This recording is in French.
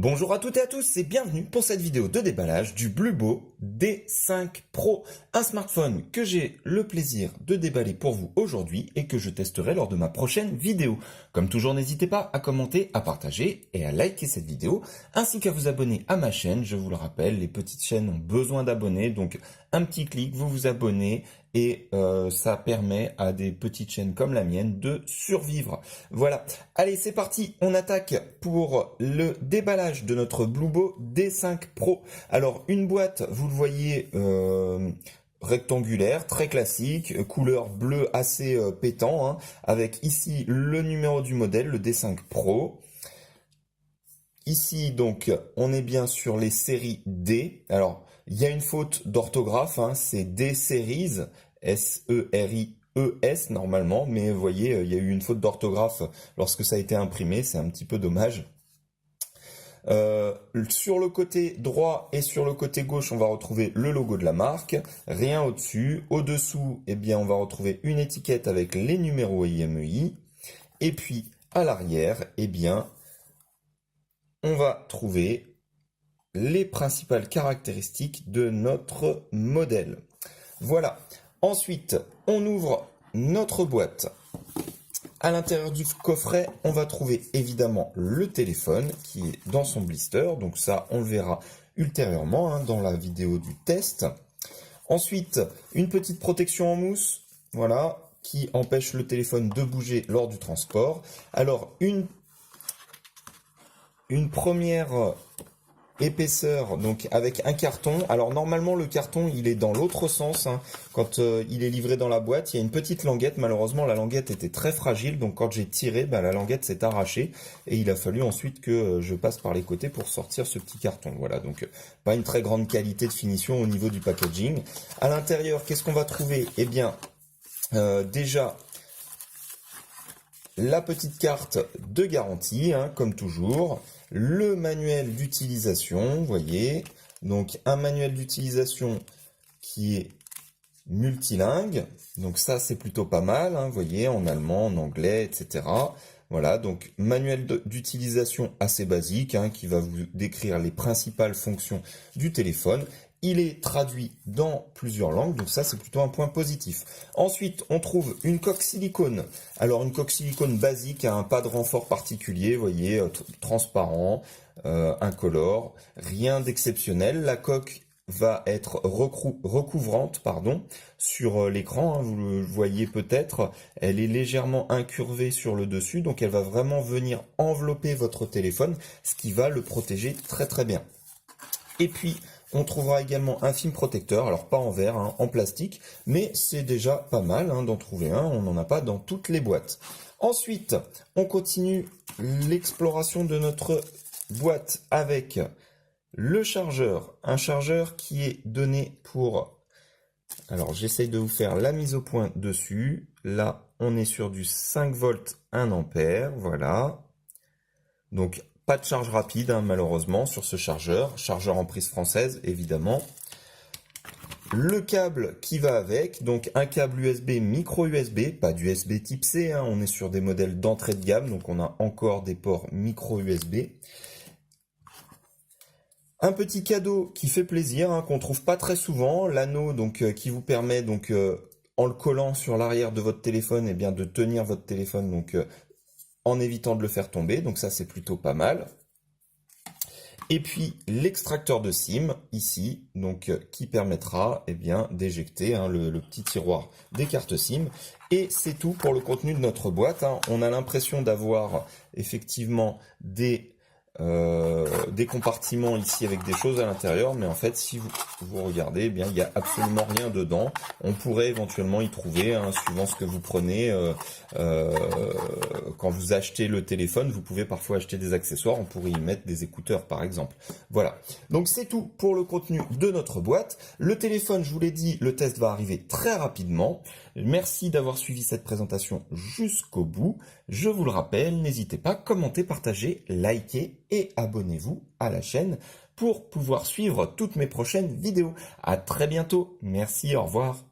Bonjour à toutes et à tous et bienvenue pour cette vidéo de déballage du Bluebo D5 Pro, un smartphone que j'ai le plaisir de déballer pour vous aujourd'hui et que je testerai lors de ma prochaine vidéo. Comme toujours, n'hésitez pas à commenter, à partager et à liker cette vidéo, ainsi qu'à vous abonner à ma chaîne. Je vous le rappelle, les petites chaînes ont besoin d'abonnés, donc un petit clic, vous vous abonnez et ça permet à des petites chaînes comme la mienne de survivre. Voilà, allez c'est parti, on attaque pour le déballage de notre Bluebo D5 Pro. Alors une boîte, vous le voyez, rectangulaire, très classique, couleur bleu assez pétant, hein, avec ici le numéro du modèle, le D5 Pro. Ici, donc, on est bien sur les séries D. Alors, il y a une faute d'orthographe, hein, c'est D-Series, S-E-R-I-E-S normalement, mais vous voyez, il y a eu une faute d'orthographe lorsque ça a été imprimé, c'est un petit peu dommage. Sur le côté droit et sur le côté gauche, on va retrouver le logo de la marque, rien au-dessus. Au-dessous, eh bien, on va retrouver une étiquette avec les numéros IMEI. Et puis, à l'arrière, eh bien, on va trouver les principales caractéristiques de notre modèle. Voilà. Ensuite, on ouvre notre boîte. À l'intérieur du coffret, on va trouver évidemment le téléphone qui est dans son blister. Donc ça, on le verra ultérieurement hein, dans la vidéo du test. Ensuite, une petite protection en mousse, voilà, qui empêche le téléphone de bouger lors du transport. Alors, une première épaisseur, donc avec un carton. Alors normalement le carton il est dans l'autre sens, hein. Quand il est livré dans la boîte, il y a une petite languette. Malheureusement la languette était très fragile, donc quand j'ai tiré, la languette s'est arrachée et il a fallu ensuite que je passe par les côtés pour sortir ce petit carton. Voilà, donc pas une très grande qualité de finition au niveau du packaging. À l'intérieur, qu'est-ce qu'on va trouver? Eh bien, déjà la petite carte de garantie, hein, comme toujours, le manuel d'utilisation, vous voyez, donc un manuel d'utilisation qui est multilingue, donc ça c'est plutôt pas mal, hein, vous voyez, en allemand, en anglais, etc. Voilà, donc manuel d'utilisation assez basique, hein, qui va vous décrire les principales fonctions du téléphone. Il est traduit dans plusieurs langues, donc ça c'est plutôt un point positif. Ensuite, on trouve une coque silicone. Alors une coque silicone basique, hein, pas de renfort particulier, vous voyez, transparent, incolore, rien d'exceptionnel. La coque va être recouvrante sur l'écran, hein, vous le voyez peut-être, elle est légèrement incurvée sur le dessus, donc elle va vraiment venir envelopper votre téléphone, ce qui va le protéger très très bien. Et puis, on trouvera également un film protecteur, alors pas en verre, hein, en plastique, mais c'est déjà pas mal hein, d'en trouver un, on n'en a pas dans toutes les boîtes. Ensuite, on continue l'exploration de notre boîte avec le chargeur, un chargeur qui est donné pour... Alors j'essaye de vous faire la mise au point dessus, là on est sur du 5 volts 1 ampère, voilà. Donc pas de charge rapide hein, malheureusement sur ce chargeur en prise française évidemment. Le câble qui va avec, donc un câble USB micro USB, pas d'USB type C, hein, on est sur des modèles d'entrée de gamme, donc on a encore des ports micro USB. Un petit cadeau qui fait plaisir, hein, qu'on trouve pas très souvent, l'anneau donc qui vous permet donc en le collant sur l'arrière de votre téléphone, et bien de tenir votre téléphone donc en évitant de le faire tomber, donc ça c'est plutôt pas mal. Et puis l'extracteur de SIM ici, donc qui permettra bien d'éjecter hein, le petit tiroir des cartes SIM. Et c'est tout pour le contenu de notre boîte, hein. On a l'impression d'avoir effectivement des compartiments ici avec des choses à l'intérieur, mais en fait si vous regardez, eh bien il n'y a absolument rien dedans. On pourrait éventuellement y trouver, hein, suivant ce que vous prenez, quand vous achetez le téléphone, vous pouvez parfois acheter des accessoires, on pourrait y mettre des écouteurs par exemple. Voilà, donc c'est tout pour le contenu de notre boîte. Le téléphone, je vous l'ai dit, le test va arriver très rapidement. Merci d'avoir suivi cette présentation jusqu'au bout. Je vous le rappelle, n'hésitez pas, commentez, partagez, likez et abonnez-vous à la chaîne pour pouvoir suivre toutes mes prochaines vidéos. À très bientôt. Merci, au revoir.